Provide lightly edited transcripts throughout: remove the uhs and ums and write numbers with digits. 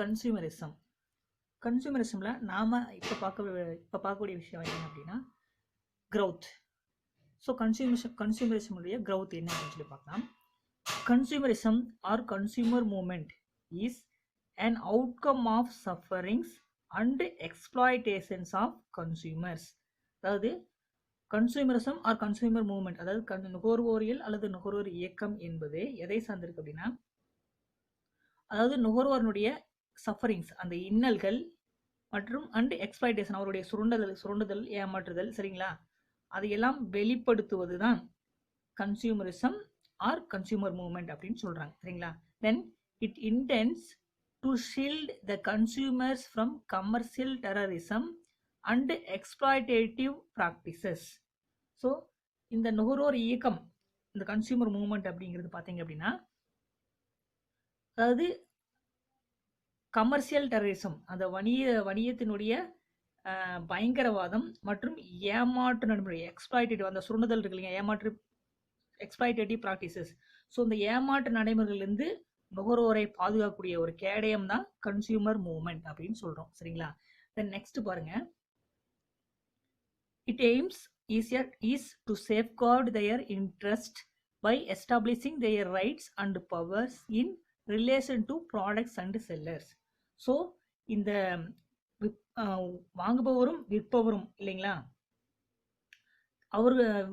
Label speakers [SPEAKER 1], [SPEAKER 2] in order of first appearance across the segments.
[SPEAKER 1] Consumerism. கன்சியூமரிசம்ல நாம இப்போ பார்க்கக்கூடிய விஷயம் என்ன அப்படின்னா growth. ஸோ கன்சியூமரிசமுடைய growth என்ன அப்படின்னு சொல்லி பார்க்கலாம். Consumerism or consumer movement is an outcome of sufferings and exploitations of consumers. அதாவது கன்சூமரிசம் ஆர் கன்சூமர் மூவ்மெண்ட், அதாவது நுகர்வோரியல் அல்லது நுகர்வோர் இயக்கம் என்பது எதை சார்ந்திருக்கு அப்படின்னா, அதாவது நுகர்வோருடைய சஃபரிங்ஸ், அந்த இன்னல்கள் மற்றும் அண்ட் எக்ஸ்பிளாய்டேஷன், அவருடைய சுரண்டுதல் ஏமாற்றுதல், சரிங்களா, அதையெல்லாம் வெளிப்படுத்துவது தான் கன்சியூமரிசம் ஆர் கன்சியூமர் மூவ்மெண்ட் அப்படின்னு சொல்றாங்க, சரிங்களா. Then it intends to shield the consumers from commercial terrorism and exploitative practices. So இந்த நுகர்வோர் இயக்கம், இந்த கன்சியூமர் மூவ்மெண்ட் அப்படிங்கிறது பார்த்தீங்க அப்படின்னா, அதாவது கமர்ஷியல் டெரரிசம், அந்த வணிகத்தினுடைய பயங்கரவாதம் மற்றும் ஏமாற்று நடைமுறை, எக்ஸ்பிளாய்டேட்டிவ், அந்த சுரண்டுதல் இருக்கு இல்லைங்க, எக்ஸ்பிளாய்டேட்டிவ் ப்ராக்டிசஸ். ஸோ இந்த ஏமாற்று நடைமுறைகளிலிருந்து நுகர்வோரை பாதுகாக்கக்கூடிய ஒரு கேடயம் தான் கன்சியூமர் மூவ்மெண்ட் அப்படின்னு சொல்றோம், சரிங்களா. தென் நெக்ஸ்ட் பாருங்க, it AIIMS is to safeguard their interest by establishing their rights and powers in relation to products and sellers. So இந்த வாங்குபவரும் விற்பவரும் இல்லைங்களா,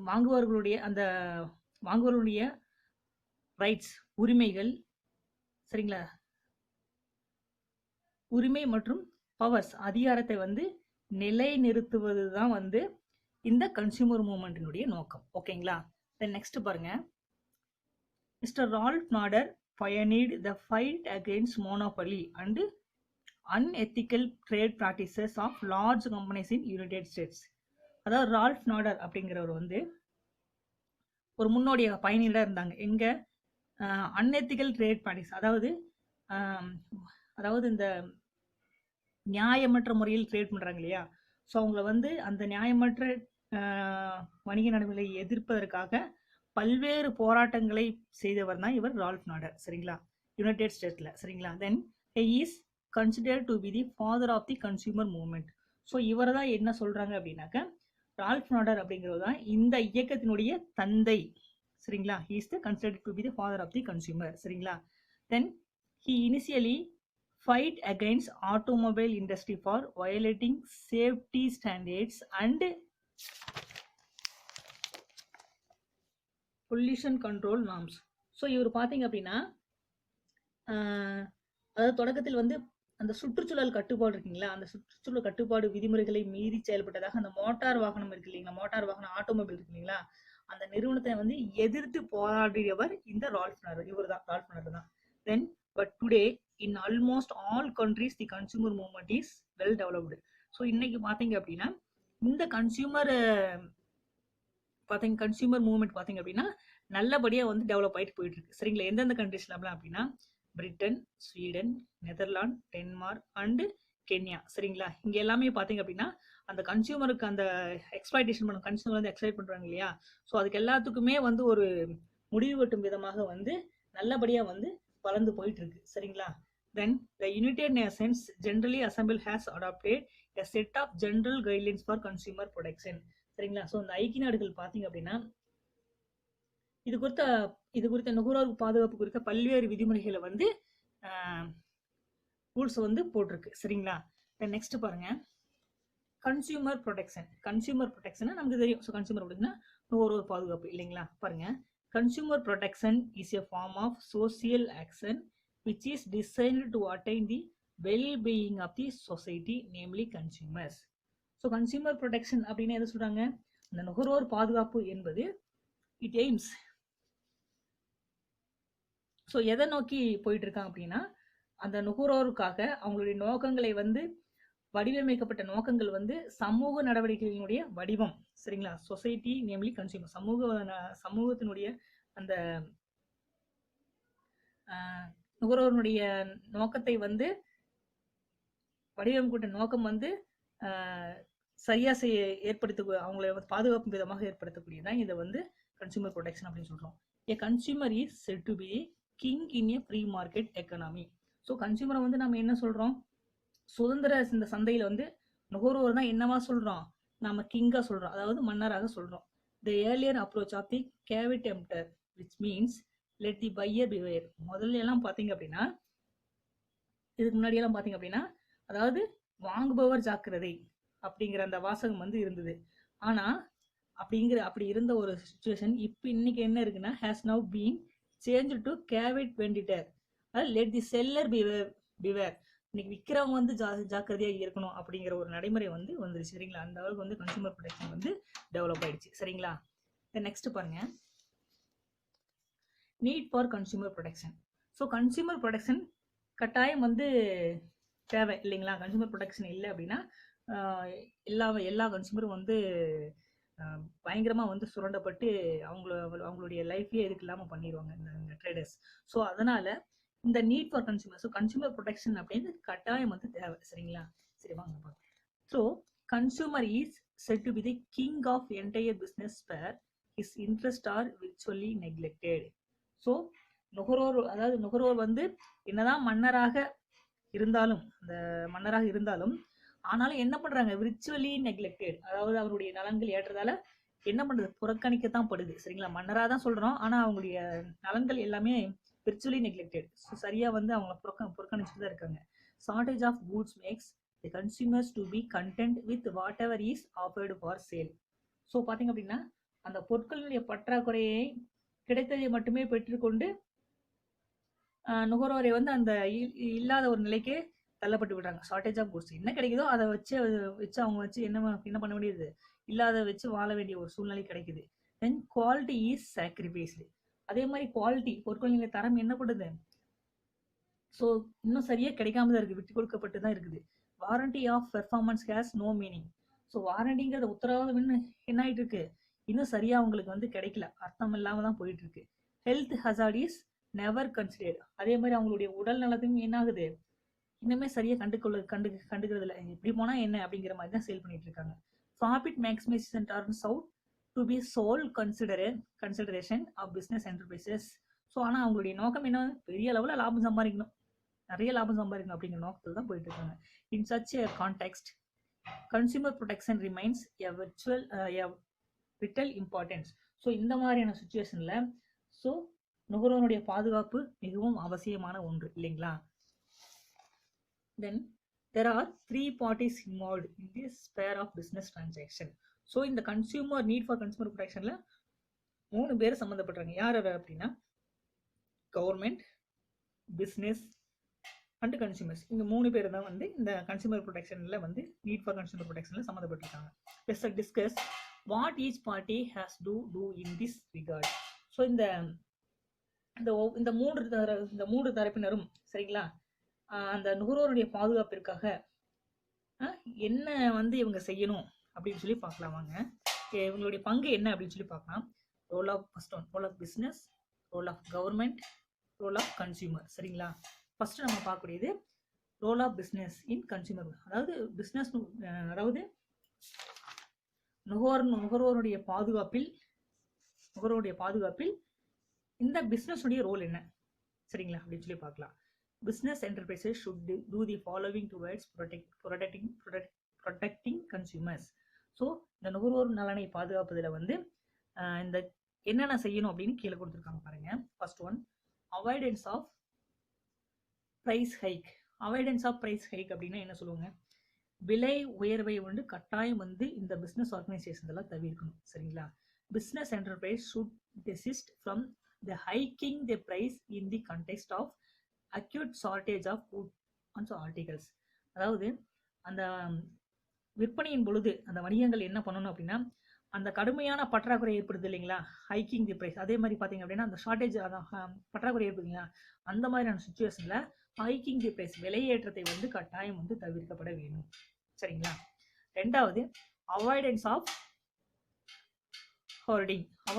[SPEAKER 1] வாங்குபவர்களுடைய ரைட்ஸ், உரிமைகள், சரிங்களா, உரிமை மற்றும் பவர்ஸ், அதிகாரத்தை நிலைநிறுத்துவது தான் இந்த கன்சியூமர் மூவ்மெண்ட்டினுடைய நோக்கம், ஓகேங்களா. தென் நெக்ஸ்ட் பாருங்க, mister Ralph Nader pioneered the fight against monopoly and unethical trade practices of large companies in United States. அதாவது ரால்ஃப் நாடர் அப்படிங்கிறவர் ஒரு முன்னோடிய பயணியராக இருந்தாங்க. எங்க அன்எத்திக்கல் ட்ரேட் ப்ராக்டிஸ், அதாவது இந்த நியாயமற்ற முறையில் ட்ரேட் பண்றாங்க இல்லையா, ஸோ அவங்கள அந்த நியாயமற்ற வணிக நடைமுறைகளை எதிர்ப்பதற்காக பல்வேறு போராட்டங்களை செய்தவர் தான் இவர் ரால்ஃப் நாடர், சரிங்களா, யுனைடெட் ஸ்டேட்ஸ்ல, சரிங்களா. Then he is considered to be the father of the consumer movement. So இவர் தான் என்ன சொல்றாங்க அப்படின்னாக்க, ரால்ஃப் நாடர் அப்படிங்கிறது தான் இந்த இயக்கத்தினுடைய தந்தை, சரிங்களா. He is the considered to be the father of the consumer, சரிங்களா. Then he initially fight against automobile industry for violating safety standards and pollution control norms. So இவர் பார்த்தீங்க அப்படின்னா, அதாவது தொடக்கத்தில் அந்த சுற்றுச்சூழல் கட்டுப்பாடு இருக்குங்களா, அந்த சுற்றுச்சூழல் கட்டுப்பாடு விதிமுறைகளை மீறி செயல்பட்டதாக அந்த மோட்டார் வாகனம் இருக்கு இல்லைங்களா, மோட்டார் வாகனம் ஆட்டோமொபைல் இருக்கு இல்லைங்களா, அந்த நிறுவனத்தை எதிர்த்து போராடியவர் இந்த ரால்ஃப் நாடர், இவர் தான், ரால்ஃப் நாடர் தான். Then but today in almost all countries the consumer movement is well developed. So இன்னைக்கு பார்த்தீங்க அப்படின்னா இந்த கன்சியூமர் மூவ்மெண்ட் பார்த்தீங்க அப்படின்னா நல்லபடியாக டெவலப் ஆகிட்டு போயிட்டு இருக்கு, சரிங்களா. எந்தெந்த கண்ட்ரீஸ்ல அப்படின்னா Britain, Sweden, Netherlands, Denmark and Kenya, சரிங்களா. இங்க எல்லாமே பார்த்தீங்க அப்படின்னா அந்த கன்சியூமருக்கு அந்த எக்ஸ்பிளாய்டேஷன் பண்ண கன்சியூமர் எக்ஸ்பிளைட் பண்றாங்க இல்லையா, ஸோ அதுக்கு எல்லாத்துக்குமே ஒரு முடிவு கட்டும் விதமாக நல்லபடியாக வளர்ந்து போயிட்டு இருக்கு, சரிங்களா. Then the United Nations Generally Assembly has adopted a set of general guidelines for consumer protection, சரிங்களா. ஸோ இந்த ஐக்கிய நாடுகள் பார்த்தீங்க அப்படின்னா இது குறித்த நுகர்வோர் பாதுகாப்பு குறித்த பல்வேறு விதிமுறைகளை ரூல்ஸ் போட்டிருக்கு, சரிங்களா. நெக்ஸ்ட் பாருங்க, கன்சியூமர் ப்ரொடெக்ஷன் நமக்கு தெரியும். ஸோ கன்சியூமர் ப்ரொடெக்ஷன் நுகர்வோர் பாதுகாப்பு இல்லைங்களா. பாருங்க, consumer protection is a form of social action which is designed to attain the well-being of the society, namely consumers. So consumer protection அப்படின்னா எதை சொல்றாங்க, இந்த நுகர்வோர் பாதுகாப்பு என்பது it aims, ஸோ எதை நோக்கி போயிட்டு இருக்காங்க அப்படின்னா அந்த நுகர்வோருக்காக அவங்களுடைய நோக்கங்களை வடிவமைக்கப்பட்ட நோக்கங்கள் சமூக நடவடிக்கைகளுடைய வடிவம், சரிங்களா. சொசைட்டி நேம்லி கன்சியூமர், சமூகத்தினுடைய அந்த நுகர்வோருடைய நோக்கத்தை வடிவமைக்கப்பட்ட நோக்கம் சரியா அவங்களை பாதுகாப்பு விதமாக ஏற்படுத்தக்கூடியதான் இதை கன்சியூமர் ப்ரொடெக்ஷன் அப்படின்னு சொல்றோம். A consumer is said to be king in a free market economy. So கன்சியூமரை வந்து நம்ம என்ன சொல்கிறோம், சுதந்திர இந்த சந்தையில் வந்து நுகர்வோர் தான் என்னவா சொல்கிறோம், நம்ம கிங்காக சொல்கிறோம், அதாவது மன்னராக சொல்கிறோம். The earlier approach of the caveat emptor which means let the buyer beware. முதல்ல எல்லாம் பார்த்தீங்க அப்படின்னா, இதுக்கு முன்னாடியெல்லாம் பார்த்தீங்க அப்படின்னா, அதாவது வாங்குபவர் ஜாக்கிரதை அப்படிங்கிற அந்த வாசகம் வந்து இருந்தது. ஆனால் அப்படி இருந்த ஒரு சுச்சுவேஷன் இப்போ இன்னைக்கு என்ன இருக்குன்னா, has now been change to caveat வெண்டிட்டர், அதாவது லெட் தி செல்லர் பிவேர். இன்னைக்கு விற்கிறவங்க வந்து ஜாக்கிரதையாக இருக்கணும் அப்படிங்கிற ஒரு நடைமுறை வந்து வந்துருச்சு. சரிங்களா, அந்த அளவுக்கு வந்து கன்சூமர் ப்ரொடெக்ஷன் வந்து டெவலப் ஆயிடுச்சு. சரிங்களா, நெக்ஸ்ட் பாருங்க, NEET for consumer protection. So consumer protection கட்டாயம் வந்து தேவை இல்லைங்களா. கன்சூமர் ப்ரொடெக்ஷன் இல்லை அப்படின்னா எல்லா கன்சூமரும் வந்து பயங்கரமாக வந்து சுரண்டப்பட்டு அவங்களுடைய லைஃப்லேயே எதுக்கு இல்லாமல் பண்ணிடுவாங்க இந்த ட்ரேடர்ஸ். ஸோ அதனால இந்த need for consumer, so consumer protection அப்படின்னு கட்டாயம் வந்து தேவை. சரிங்களா, சரி வாங்க பார்க்கலாம். So consumer is said to be the king of entire business where his interest are virtually neglected. So நுகர்வோர் வந்து என்னதான் மன்னராக இருந்தாலும் ஆனாலும் என்ன பண்றாங்க, விர்ச்சுவலி நெக்லெக்டட், அதாவது அவருடைய நலன்கள் ஏற்றதால என்ன பண்றது, புறக்கணிக்கத்தான் படுது. சரிங்களா, மன்னரா தான் சொல்றோம், ஆனா அவங்களுடைய நலன்கள் எல்லாமே விர்ச்சுவலி நெக்லெக்டட். ஸோ சரியா வந்து அவங்க புறக்கணிச்சுட்டு தான் இருக்காங்க. Shortage of goods makes the consumers to be content with whatever is offered for sale. So பார்த்தீங்க அப்படின்னா அந்த பொருட்களுடைய பற்றாக்குறையை கிடைத்ததை மட்டுமே பெற்றுக்கொண்டு நுகர்வோரை வந்து அந்த இல்லாத ஒரு நிலைக்கு தள்ளப்பட்டு விடுறாங்க. ஷார்டேஜ் ஆஃப் குட்ஸ், என்ன கிடைக்குதோ அதை வச்சு அவங்க வச்சு என்ன பண்ண வேண்டியது, இல்லாத வச்சு வாழ வேண்டிய ஒரு சூழ்நிலை கிடைக்குது. தென் குவாலிட்டி இஸ் சாக்ரிஃபைஸ்டு. அதே மாதிரி குவாலிட்டி, பொருட்களின் தரம் என்ன பண்ணுது, ஸோ இன்னும் சரியா கிடைக்காம தான் இருக்கு, விட்டு கொடுக்கப்பட்டு தான் இருக்குது. Warranty of performance has no meaning. So வாரண்டிங்கிறத உத்தரவாதம் என்ன ஆயிட்டு இருக்கு, இன்னும் சரியா அவங்களுக்கு வந்து கிடைக்கல, அர்த்தம் இல்லாம தான் போயிட்டு இருக்கு. Health hazard is never considered. அதே மாதிரி அவங்களுடைய உடல் நலத்தையும் என்ன ஆகுது, இன்னுமே சரியா கண்டுக்கிறது இல்லை, இப்படி போனா என்ன அப்படிங்கிற மாதிரி தான் சேல் பண்ணிட்டு இருக்காங்க. Profit maximisation turns out to be sole consideration of business enterprises. So ஆனால் அவங்களுடைய நோக்கம் என்ன, பெரிய அளவில் லாபம் சம்பாதிக்கணும், நிறைய லாபம் சம்பாதிக்கணும் அப்படிங்கிற நோக்கத்தில் தான் போயிட்டு இருக்காங்க. In such a context consumer protection remains a vital importance. So இந்த மாதிரியான சுச்சுவேஷன்ல ஸோ நுகர்வோருடைய பாதுகாப்பு மிகவும் அவசியமான ஒன்று இல்லைங்களா. தென் there are 3 parties involved in this sphere of business transaction. So இந்த கன்சியூமர் நீட் ஃபார் கன்சூமர் ப்ரொடெக்ஷன்ல 3 பேர் சம்மந்தப்படுறாங்க. யார் அப்படின்னா கவர்மெண்ட், பிஸ்னஸ் அண்ட் கன்சியூமர்ஸ். இந்த 3 பேர் தான் வந்து இந்த கன்சியூமர் ப்ரொடெக்ஷன்ல வந்து நீட் ஃபார் கன்சூமர் ப்ரொடெக்ஷன்ல சம்மந்தப்பட்டிருக்காங்க. let's discuss what each party has to do in this regard. So இந்த மூன்று தரப்பினரும் சரிங்களா அந்த நுகர்வோருடைய பாதுகாப்பிற்காக என்ன வந்து இவங்க செய்யணும் அப்படின்னு சொல்லி பார்க்கலாம் வாங்க. இவங்களுடைய பங்கு என்ன அப்படின்னு சொல்லி பார்க்கலாம். Role of business, role of government, role of consumer. சரிங்களா, ஃபர்ஸ்ட் நம்ம பார்க்கக்கூடியது role of business in consumer. அதாவது பிஸ்னஸ், அதாவது நுகர்வோருடைய பாதுகாப்பில் இந்த பிஸ்னஸ் உடைய ரோல் என்ன சரிங்களா அப்படின்னு சொல்லி பார்க்கலாம். Business enterprises should do the following towards protecting consumers. So இந்த நுகர்வோர் நலனை பாதுகாப்பதில் வந்து இந்த என்னென்ன செய்யணும் அப்படின்னு கீழே கொடுத்துருக்காங்க பாருங்க. First one, avoidance of price hike. Avoidance of price hike அப்படின்னா என்ன சொல்லுவாங்க, விலை உயர்வை வந்து கட்டாயம் வந்து இந்த பிஸ்னஸ் ஆர்கனைசேஷன் எல்லாம் தவிர்க்கணும். சரிங்களா, business enterprise should desist from the hiking the price in the context of acute shortage of food and articles. அதாவது அந்த விற்பனையின் பொழுது அந்த வணிகங்கள் என்ன பண்ணணும் அப்படின்னா, அந்த கடுமையான பற்றாக்குறை ஏற்படுது இல்லைங்களா, ஹைக்கிங் தி ப்ரைஸ். அதே மாதிரி பார்த்தீங்க அப்படின்னா அந்த ஷார்டேஜ் பற்றாக்குறை ஏற்படுதுங்களா, அந்த மாதிரியான சுச்சுவேஷன்ல ஹைக்கிங் தி ப்ரைஸ், விலையேற்றத்தை வந்து கட்டாயம் வந்து தவிர்க்கப்பட வேணும். சரிங்களா, ரெண்டாவது avoidance of hoarding. So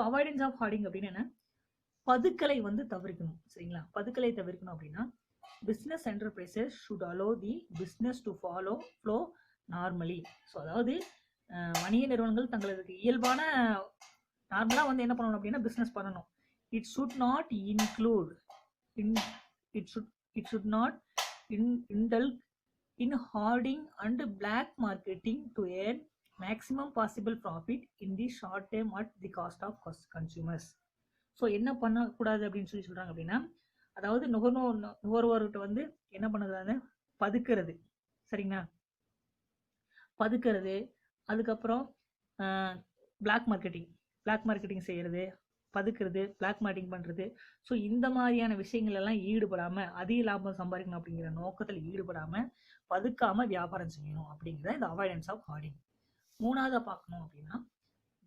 [SPEAKER 1] avoidance of hoarding அப்படின்னு என்ன, பதுக்கலை வந்து தவிர்க்கணும். சரிங்களா, பதுக்கலை தவிர்க்கணும் அப்படின்னா business enterprises should allow the business to flow normally. So அதாவது வணிக நிறுவனங்கள் தங்களுக்கு இயல்பான நார்மலாக வந்து என்ன பண்ணணும் அப்படின்னா பிஸ்னஸ் பண்ணணும். It should not include it should not indulge in hoarding and black marketing to earn maximum possible profit in the short term at the cost of consumers. So என்ன பண்ணக்கூடாது அப்படின்னு சொல்றாங்க அப்படின்னா, அதாவது நுகர்வோர்கிட்ட வந்து என்ன பண்ணக்கூடாது, பதுக்கிறது. சரிங்களா, பதுக்கிறது, அதுக்கப்புறம் பிளாக் மார்க்கெட்டிங் செய்யறது, பதுக்கிறது, பிளாக் மார்க்கெட்டிங் பண்றது. ஸோ இந்த மாதிரியான விஷயங்கள் எல்லாம் ஈடுபடாம, அதிக லாபம் சம்பாதிக்கணும் அப்படிங்கிற நோக்கத்தில் ஈடுபடாம, பதுக்காம வியாபாரம் செய்யணும் அப்படிங்கிற இந்த அவாய்டன்ஸ் ஆஃப் ஹார்டிங். மூணாவதா பார்க்கணும் அப்படின்னா,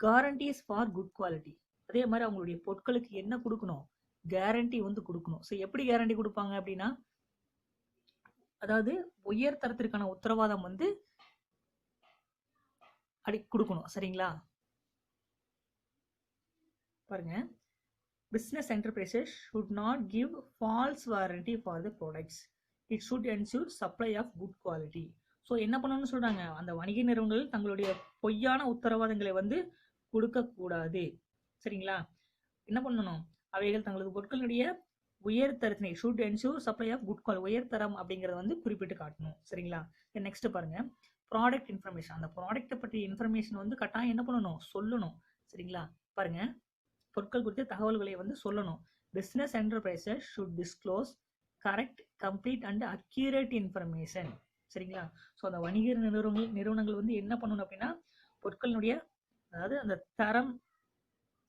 [SPEAKER 1] கேரண்டிஸ் ஃபார் குட் குவாலிட்டி. அதே மாதிரி அவங்களுடைய பொருட்களுக்கு என்ன கொடுக்கணும், கேரண்டி வந்து கொடுக்கணும். ஸோ எப்படி கேரண்டி கொடுப்பாங்க அப்படின்னா, அதாவது உயர் தரத்திற்கான உத்தரவாதம் வந்து கொடுக்கணும். சரிங்களா, பாருங்க, business enterprises should not give false warranty for the products. It should ensure supply of good quality. So என்ன பண்ணணும்னு சொல்றாங்க, அந்த வணிக நிறுவனங்கள் தங்களுடைய பொய்யான உத்தரவாதங்களை வந்து கொடுக்கக்கூடாது. சரிங்களா, என்ன பண்ணணும், அவைகள் தங்களது பொருட்களுடைய உயர் தரத்தினை should ensure supply of good quality, உயர் தரம் அப்படிங்கறத வந்து குறிப்பிட்டு காட்டணும். சரிங்களா, நெக்ஸ்ட் பாருங்க, ப்ராடக்ட் இன்ஃபர்மேஷன். அந்த ப்ராடக்ட்டை பற்றி இன்ஃபர்மேஷன் வந்து கட்டாயம் என்ன பண்ணணும், சொல்லணும். சரிங்களா, பாருங்க, பொருட்கள் குறித்த தகவல்களை வந்து சொல்லணும். Business enterprises should disclose correct, complete and accurate information. சரிங்களா, ஸோ அந்த வணிக நிறுவனங்கள் வந்து என்ன பண்ணணும் அப்படின்னா, பொருட்களினுடைய அதாவது அந்த தரம்,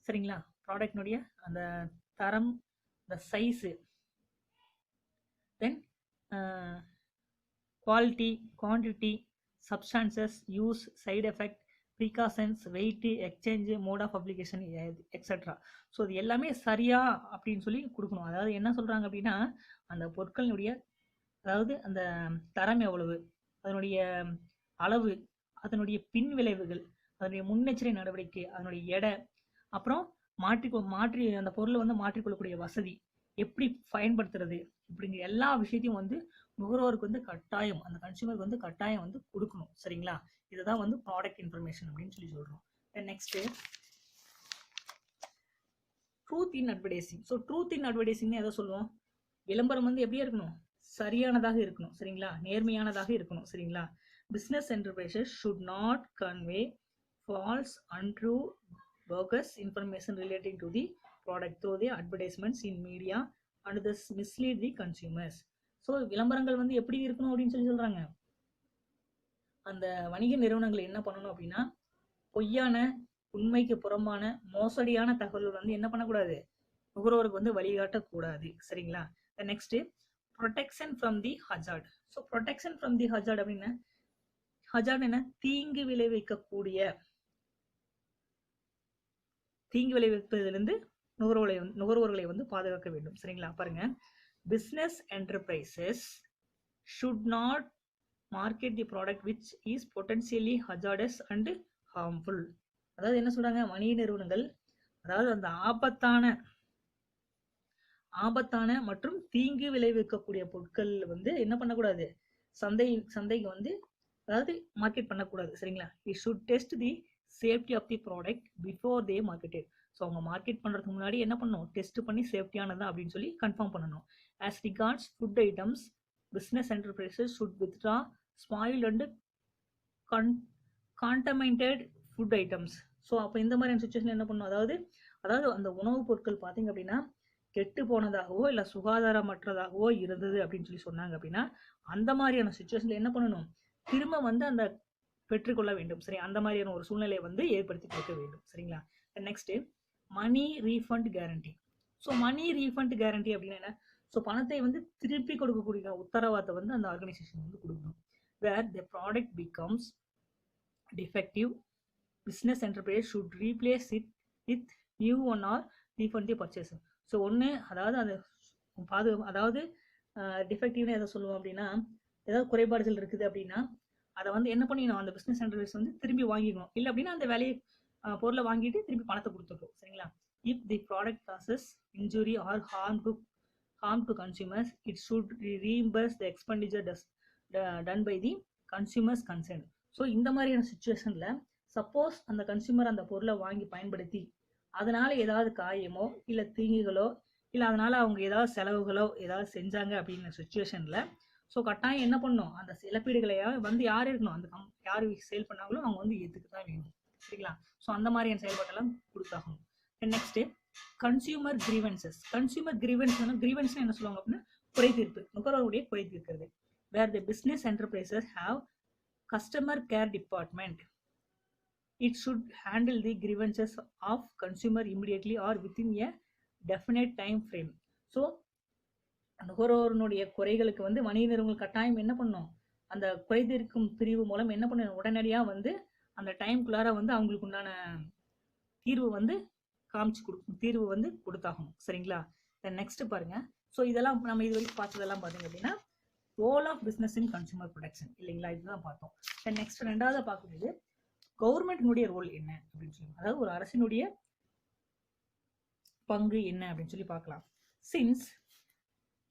[SPEAKER 1] சரிங்களா, ப்ராடக்ட்னுடைய அந்த தரம், அந்த size, then quality, quantity, substances, use, side effect, precautions, weight, exchange, mode of application, etcetera. So இது எல்லாமே சரியா அப்படின்னு சொல்லி கொடுக்கணும். அதாவது என்ன சொல்றாங்க அப்படின்னா, அந்த பொருட்களினுடைய அதாவது அந்த தரம் எவ்வளவு, அதனுடைய அளவு, அதனுடைய பின் விளைவுகள், அதனுடைய முன்னெச்சரிக்கை நடவடிக்கை, அதனுடைய எடை, அப்புறம் மாற்றி அந்த பொருளை வந்து மாற்றிக்கொள்ளக்கூடிய வசதி, எப்படி பயன்படுத்துறது, இப்படிங்கிற எல்லா விஷயத்தையும் வந்து நுகர்வோருக்கு வந்து கட்டாயம், அந்த கன்சியூமருக்கு வந்து கட்டாயம் வந்து கொடுக்கணும். சரிங்களா, இதுதான் வந்து ப்ராடக்ட் இன்ஃபர்மேஷன் அப்படின்னு சொல்லி சொல்றோம். Next, truth in advertising. So truth in அட்வர்டைசிங்னு எதை சொல்லுவோம், விளம்பரம் வந்து எப்படியா இருக்கணும், சரியானதாக இருக்கணும். சரிங்களா, நேர்மையானதாக இருக்கணும். சரிங்களா, business enterprises should not convey false, untrue, bogus information relating to the product through the advertisements in media and thus mislead the consumers. So விளம்பரங்கள் வந்து எப்படி இருக்கணும் அப்படின்னு சொல்லி சொல்றாங்க, அந்த வணிக நிறுவனங்கள் என்ன பண்ணணும் அப்படின்னா, பொய்யான, உண்மைக்கு புறம்பான, மோசடியான தகவல்கள் வந்து என்ன பண்ணக்கூடாது, நுகர்வோருக்கு வந்து வழிகாட்டக்கூடாது. சரிங்களா, next, protection from the hazard. So protection from the hazard அப்படின்னா, ஹஜார்ட் என்ன, தீங்கு விளைவிப்பதிலிருந்து நுகர்வோர்களை வந்து பாதுகாக்க வேண்டும். சரிங்களா, பாருங்க, business enterprises should not market the product which is potentially hazardous and harmful. அதாவது என்ன சொல்றாங்க, வணிக நிறுவனங்கள் அதாவது அந்த ஆபத்தான மற்றும் தீங்கு விளைவிக்கக்கூடிய பொருட்கள் வந்து என்ன பண்ணக்கூடாது, சந்தைக்கு வந்து அதாவது மார்க்கெட் பண்ணக்கூடாது. சரிங்களா, we should test the safety of the product before they marketed. So அவங்க மார்க்கெட் பண்ணுறதுக்கு முன்னாடி என்ன பண்ணணும், டெஸ்ட் பண்ணி சேஃப்டியானதா அப்படின்னு சொல்லி கன்ஃபார்ம் பண்ணணும். as regards food items, business enterprises should withdraw spoiled and contaminated food items. So அப்போ இந்த மாதிரியான சுச்சுவேஷன் என்ன பண்ணணும், அதாவது அந்த உணவுப் பொருட்கள் பார்த்தீங்க அப்படின்னா கெட்டு போனதாகவோ இல்லை சுகாதாரமற்றதாகவோ இருந்தது அப்படின்னு சொல்லி சொன்னாங்க அப்படின்னா, அந்த மாதிரியான சுச்சுவேஷன்ல என்ன பண்ணணும், திரும்ப வந்து அந்த பெற்றுக்கொள்ள வேண்டும். சரி, அந்த மாதிரியான ஒரு சூழ்நிலையை வந்து ஏற்படுத்தி கொடுக்க வேண்டும். சரிங்களா, நெக்ஸ்ட், மணி ரீஃபண்ட் கேரண்டி. ஸோ மணி ரீஃபண்ட் கேரண்டி அப்படின்னா என்ன, ஸோ பணத்தை வந்து திருப்பி கொடுக்கக்கூடிய உத்தரவாதத்தை வந்து அந்த ஆர்கனைசேஷன் வந்து கொடுக்கணும். Where the product becomes defective, business enterprise should replace it with new one or refund the purchase. So ஒன்று, அதாவது அந்த அதாவது டிஃபெக்டிவ்னு எதை சொல்லுவோம் அப்படின்னா, ஏதாவது குறைபாடுகள் இருக்குது அப்படின்னா அதை வந்து என்ன பண்ணிடணும், அந்த பிஸ்னஸ் என்டர்பிரைஸ் வந்து திரும்பி வாங்கிக்கணும். இல்லை அப்படின்னா அந்த பொருளை வாங்கிட்டு திருப்பி பணத்தை கொடுத்துருக்கோம். சரிங்களா, if the product causes injury R harm to consumers, it should reimburse the expenditure done by the consumers concerned. So இந்த மாதிரியான சுச்சுவேஷன்ல சப்போஸ் அந்த கன்சியூமர் அந்த பொருளை வாங்கி பயன்படுத்தி அதனால ஏதாவது காயமோ இல்லை தீங்குகளோ இல்லை அதனால அவங்க ஏதாவது செலவுகளோ ஏதாவது செஞ்சாங்க அப்படிங்கிற சுச்சுவேஷனில் ஸோ கட்டாயம் என்ன பண்ணணும், அந்த இழப்பீடுகளை வந்து யார் இருக்கணும், அந்த யார் சேல் பண்ணாங்களோ அவங்க வந்து ஏற்றுக்கு தான் வேணும். சரிங்களா? ஸோ அந்த மாதிரியான செயல்பாட்டெல்லாம் கொடுத்தாகணும். Next consumer grievances. Consumer grievance என்ன சொல்லுவாங்க அப்படின்னா குறை தீர்ப்பு, நுகர்வோருடைய குறை தீர்க்கிறது. Where the business enterprises have customer care department, it should handle the grievances of consumer immediately or within a definite time frame. So நுகர்வோருடைய குறைகளுக்கு வந்து வணிக நிறுவனங்கள் கட்டாயம் என்ன பண்ணணும், அந்த குறை தீர்க்கும் பிரிவு மூலம் என்ன பண்ணணும், உடனடியாக வந்து அந்த டைம்குள்ளார வந்து அவங்களுக்கு உண்டான தீர்வு வந்து தீர்வு வந்து கொடுத்தாகணும். சரிங்களா? நெக்ஸ்ட் பாருங்க. ஸோ இதெல்லாம் நம்ம இது வரைக்கும் பார்த்ததெல்லாம் பார்த்தீங்க அப்படின்னா role of business in consumer protection இல்லைங்களா, இதுதான் பார்த்தோம். நெக்ஸ்ட் ரெண்டாவது பார்க்கும்போது கவர்மெண்ட்டினுடைய ரோல் என்ன அப்படின்னு சொல்லி, அதாவது ஒரு அரசினுடைய பங்கு என்ன அப்படின்னு சொல்லி பார்க்கலாம். Since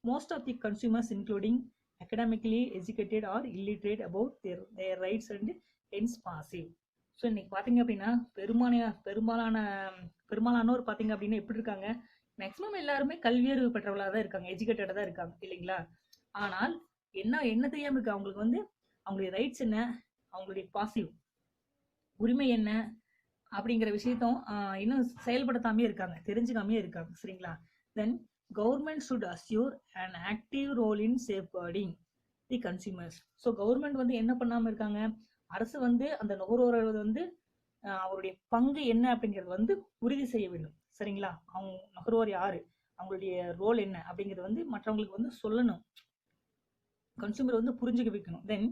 [SPEAKER 1] most of the consumers including academically educated or illiterate about their rights and hence passive. So இன்னைக்கு பார்த்தீங்க அப்படின்னா பெரும்பாலானோர் பார்த்தீங்க அப்படின்னா எப்படி இருக்காங்க, மேக்ஸிமம் எல்லாருமே கல்வியறிவு பெற்றவர்களாக தான் இருக்காங்க, எஜுகேட்டடாக தான் இருக்காங்க இல்லைங்களா. ஆனால் என்ன தெரியாமல் இருக்கு, அவங்களுக்கு வந்து அவங்களுடைய ரைட்ஸ் என்ன, அவங்களுடைய பாசிவ் உரிமை என்ன அப்படிங்கிற விஷயத்தும் இன்னும் செயல்படுத்தாமே இருக்காங்க, தெரிஞ்சுக்காமே இருக்காங்க. சரிங்களா? தென் government should assure an active role in safeguarding the consumers. So government வந்து என்ன பண்ணாமல் இருக்காங்க, அரசு வந்து அந்த நுகர்வோர் வந்து அவருடைய பங்கு என்ன அப்படிங்கிறது வந்து உறுதி செய்ய வேண்டும். சரிங்களா? அவங்க நுகர்வோர் யாரு, அவங்களுடைய ரோல் என்ன அப்படிங்கிறது வந்து மற்றவங்களுக்கு வந்து சொல்லணும், கன்சூமர் வந்து புரிஞ்சுக்க வைக்கணும். தென்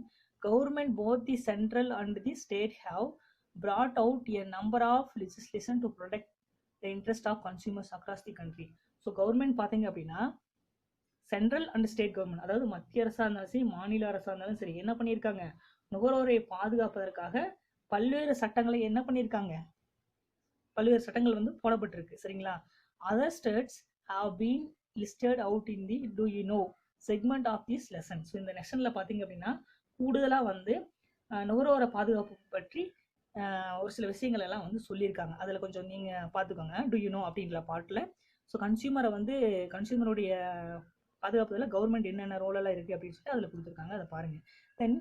[SPEAKER 1] government both the central and the state have brought out a number of legislation to protect the interest of consumers across the country. So government பார்த்தீங்க அப்படின்னா சென்ட்ரல் அண்ட் ஸ்டேட் கவர்மெண்ட், அதாவது மத்திய அரசாக இருந்தாலும் சரி மாநில அரசாக இருந்தாலும் சரி என்ன பண்ணியிருக்காங்க, நுகர்வோரை பாதுகாப்பதற்காக பல்வேறு சட்டங்களை என்ன பண்ணியிருக்காங்க, பல்வேறு சட்டங்கள் வந்து போடப்பட்டிருக்கு. சரிங்களா? Other states have been listed out in the do you know segment of this lesson. So இந்த லெசனில் பார்த்தீங்க அப்படின்னா கூடுதலாக வந்து நுகர்வோர பாதுகாப்பு பற்றி ஒரு சில விஷயங்கள் எல்லாம் வந்து சொல்லியிருக்காங்க. அதில் கொஞ்சம் நீங்கள் பார்த்துக்கோங்க, டு யூ நோ அப்படின்ற பாட்டில். ஸோ கன்சியூமருடைய பாதுகாப்புல கவர்மெண்ட் என்னென்ன ரோலெல்லாம் இருக்குது அப்படின்னு சொல்லிட்டு அதில் கொடுத்துருக்காங்க, அதை பாருங்கள். தென்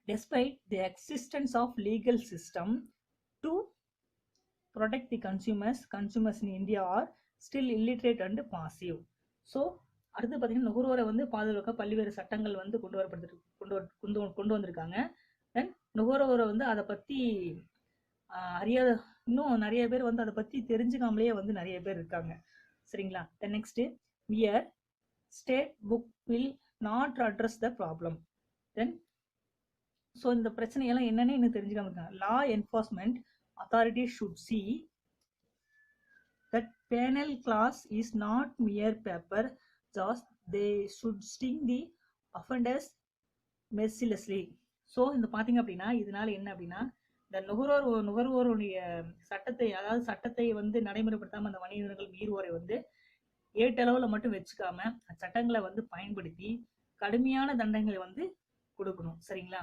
[SPEAKER 1] despite the existence of legal system to protect the consumers in India are still illiterate and passive. So அடுத்து பார்த்தீங்கன்னா நுகர்வோரை வந்து பாதுகாக்க பல்வேறு சட்டங்கள் வந்து கொண்டு வந்திருக்காங்க. தென் நுகர்வோரை வந்து அதை பற்றி அறியாத இன்னும் நிறைய பேர் வந்து அதை பற்றி தெரிஞ்சுக்காமலேயே வந்து நிறைய பேர் இருக்காங்க. சரிங்களா? Then next where state book will not address the problem. Then so இந்த பிரச்சனையெல்லாம் என்னன்னு இன்னும் தெரிஞ்சுக்காம இருக்காங்க. Law enforcement authority should see that penal clause is not mere paper jest, they should sting the offenders mercilessly. So இந்த பார்த்தீங்க அப்படின்னா இதனால என்ன அப்படின்னா இந்த நுகர்வோருடைய சட்டத்தை வந்து நடைமுறைப்படுத்தாம அந்த வணிக நிறுவனங்கள் மீறுவோரை வந்து ஏட்டளவில் மட்டும் வச்சுக்காம சட்டங்களை வந்து பயன்படுத்தி கடுமையான தண்டனைகளை வந்து கொடுக்கணும். சரிங்களா?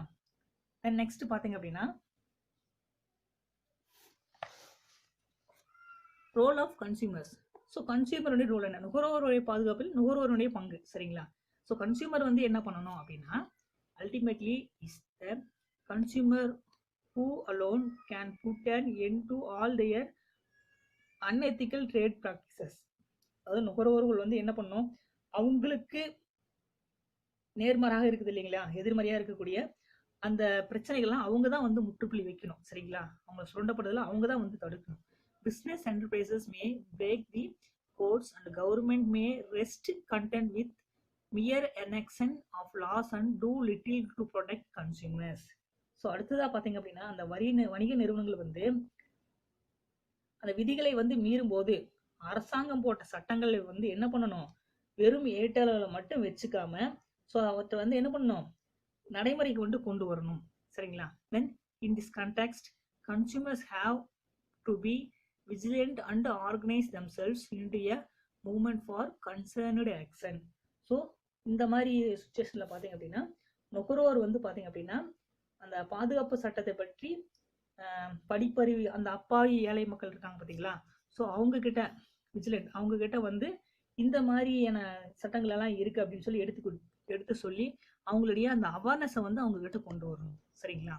[SPEAKER 1] தென் நெக்ஸ்ட் பார்த்தீங்க அப்படின்னா ரோல் ஆஃப் கன்சியூமர்ஸ். ஸோ கன்சியூமருடைய ரோல் என்ன, நுகர்வோருடைய பாதுகாப்பில் நுகர்வோருடைய பங்கு. சரிங்களா? ஸோ கன்சியூமர் வந்து என்ன பண்ணணும் அப்படின்னா ultimately is the consumer who alone can put an end to all their unethical trade practices. அதாவது நுகர்வோர்கள் வந்து என்ன பண்ணணும், அவங்களுக்கு நேர்மாறாக இருக்குது இல்லைங்களா, எதிர்மறையாக இருக்கக்கூடிய அந்த பிரச்சனைகள்லாம் அவங்க தான் வந்து முற்றுப்புள்ளி வைக்கணும். சரிங்களா? அவங்க சுரண்டப்படுறதுல அவங்க தான் வந்து தடுக்கணும். Business enterprises may break the codes and government may rest content with mere enaction of laws and do little to protect consumers. So அடுத்ததாக பார்த்தீங்க அப்படின்னா அந்த வணிக நிறுவனங்கள் வந்து அந்த விதிகளை வந்து மீறும்போது அரசாங்கம் போட்ட சட்டங்களை வந்து என்ன பண்ணணும், வெறும் ஏட்டளவில் மட்டும் வச்சுக்காம ஸோ அவற்றை வந்து என்ன பண்ணணும், நடைமுறைக்கு கொண்டு வரணும். சரிங்களா? Then in this context consumers have to be vigilant and organise themselves into a movement for concerned action. So இந்த மாதிரி சுச்சுவேஷனில் பார்த்தீங்க அப்படின்னா நுகர்வோர் வந்து பார்த்தீங்க அப்படின்னா அந்த பாதுகாப்பு சட்டத்தை பற்றி படிப்பறிவு அந்த அப்பாவி ஏழை மக்கள் இருக்காங்க பார்த்தீங்களா, ஸோ அவங்க கிட்ட விஜிலண்ட் அவங்க கிட்ட வந்து இந்த மாதிரியான சட்டங்கள் எல்லாம் இருக்கு அப்படின்னு சொல்லி எடுத்து சொல்லி அவங்களுடைய அந்த அவேர்னஸை வந்து அவங்க கிட்ட கொண்டு வரணும். சரிங்களா?